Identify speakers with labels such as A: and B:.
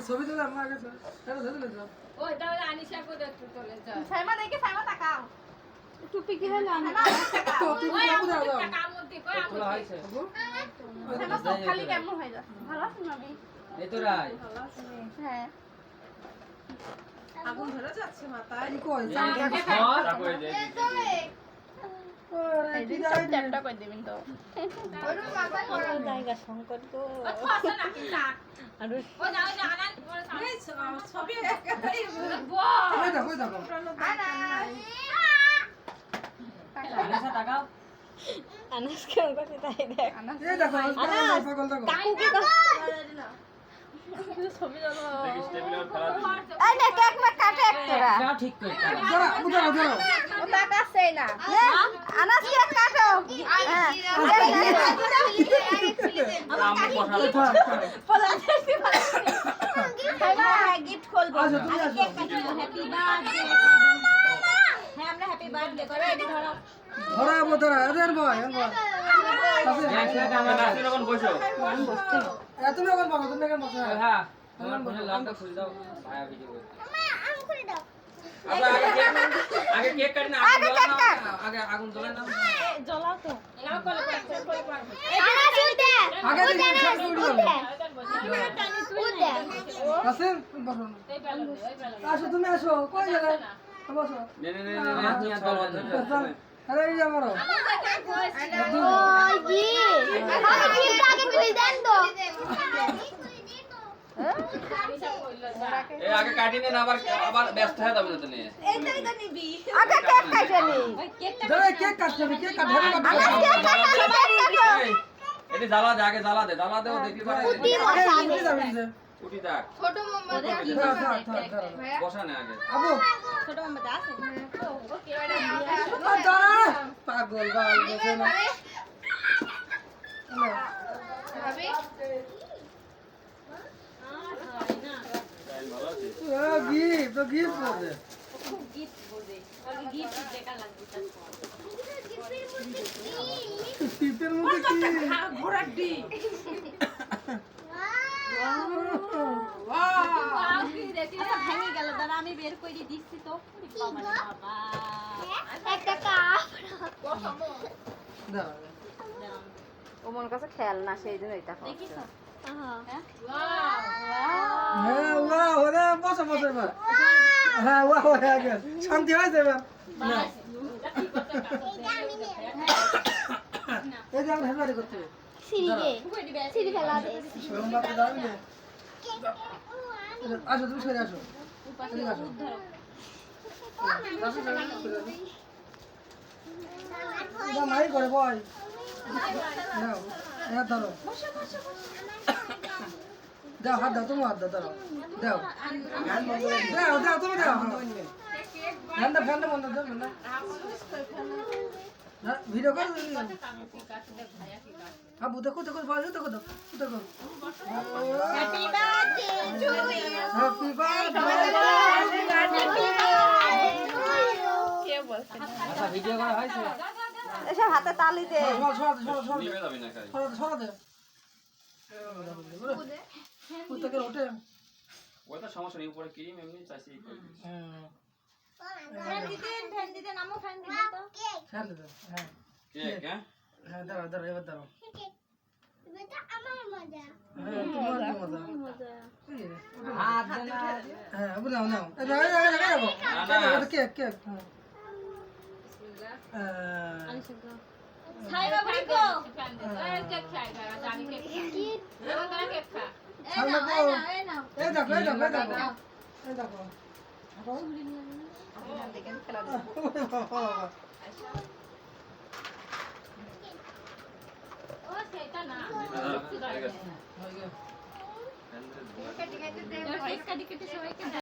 A: ছবি তুলে আমার আগে ওই তাহলে আনিশা কো দেখতে চলে যাও সাইমা দেখে সাইমা তাকাও টুপি কি হলো না টুপি কি দাও দাও কাম মধ্যে কই আমতে হইছে সাইমা সব খালি কেমন হয়ে যাচ্ছে ভালো আছেন নবী
B: এই তো রাই
A: ভালো আছেন হ্যাঁ আগুন ধরে যাচ্ছে মাথায়
B: এই কই
A: এই দিন চ্যাপটা কই দিবেন তো ওরে মাথায় পড়া জায়গা সংকট তো আচ্ছা নাকি টাক আর ও যাও যাও আনান ছবি একাই বল কই দেখো
B: আনাসা তাকাও
A: আনাস কেমন করতে তাই দেখ
C: এই দেখো আনাস পাগল দেখো
A: কাকু কি তো ছবি দাও
D: দেখি স্টেবিলার ফেলা দিই
A: এই না কেক মে কাটে একটরা
B: দাও ঠিক করে
C: ধরো ধরো
A: ও তাকাছে না আনাস কেক কাটো হ্যাঁ
D: আম্মু বসালে
A: পলাতেছি ভাই গিফট খুলবো
C: আচ্ছা তুমি আসো
A: কেক কাটবো হ্যাপি বার্থডে হ্যাঁ আমরা হ্যাপি বার্থডে করো এটি ধরো
C: ধরাবো ধরা এদের ভাই
D: নাসির এখন বসো
C: তুমি এখন বসো তুমি এখন বসো
B: হ্যাঁ তোমার ফোনে লাইটটা খুলে দাও ভাই ভিডিও করে
D: আচ্ছা আগে কেক কাটি না আগে আগুন জ্বলে না
A: জ্বলাও তো এলাও করে করে পারবো
C: আগে দিন সব ভিডিও আসেন বসো আসো তুমি আসো কই গেলে বসো
D: নে আপনি আর দল
C: আরে এই যাবো
A: ওই কি আমি গিফট আগে তুই দেন তো
D: এই আগে কাটি নে না আবার ব্যস্ত হয়ে যাবে না তো নিয়ে
A: এইটাই তো নিবি আগে কেক কাটে নি
C: ধরে কেক কাটতে হবে কেক কাটতে হবে
D: এটি জ্বালা দে আগে জ্বালা দে দেখি পারে
A: উঠি বসাবে
D: উঠি থাক
A: ছোট মোমবাতি
D: বসা না আগে
C: আবু
A: ছোট মোমবাতি আছে ওকে
C: দাঁড়া পাগল গাল বসে না
A: ভাবি
D: ভালো আছে
C: গিফট তো গিফট বলে
A: খুব গিফট বলে আগে গিফট দেখা লাগবে
C: গিফটের মধ্যে কি
A: ঘোড়ার ডি ভেঙে গেল দাঁড়া আমি বের করে দিচ্ছি তো বাবা একটা কাপ
C: দাঁড়া
A: ওমন কাছে খেয়াল না সেই জন্য এটা দেখিস
C: হ্যাঁ ওয়াও ওরে বসো বসো এবার হ্যাঁ ওয়াও হয়ে গেল শান্তি হয়ে যাবে এই যে আমি হেলমেট করতে
A: সিঁড়ি ফেলা দে
C: সোমবারে দাঁড়াবি না আসো তুমি সরে আসো এদিকে আসো এটা মাই করে বয় নাও হাত ধরো দাও হাত দাও তুমি হাত দাও দাও দাও দাও দাও তুমি দাও ফ্যানটা বন্ধ দাও না ভিডিও করো আবু দেখো দেখো দেখো দেখো দেখো
A: happy birthday to you
C: happy birthday
A: কে বলছে
B: আচ্ছা ভিডিও করা হয়েছে
A: এসব হাতে তালি দে
C: সরো
D: নিবে যাবে না খাই
C: সরো দে পুস্তকে ওঠে
D: ওই তো সমস্যা নেই উপরে ক্রিম এমনি চাইছি
A: ফ্যান দিতে নামো ফ্যান দিতে তো
C: ফেল দে হ্যাঁ
D: কেক হ্যাঁ
C: হ্যাঁ দাঁড়াও দাঁড়াও এবার দাঁড়াও
A: মজা
C: হ্যাঁ তোমার কি মজা
B: হাত দে না
C: হ্যাঁ আবু নাও নাও এই দেখো কেক কেক
A: খাই বাবা কো
C: কেক খাই জানি কেক
A: কি
C: কেক খা
A: এই নাও
C: এই দেখো এই দেখো এই দেখো এই দেখো
A: দেখেন খেলা ও সেটা না
D: ঠিক আছে
A: কেটে কেটে সবাইকে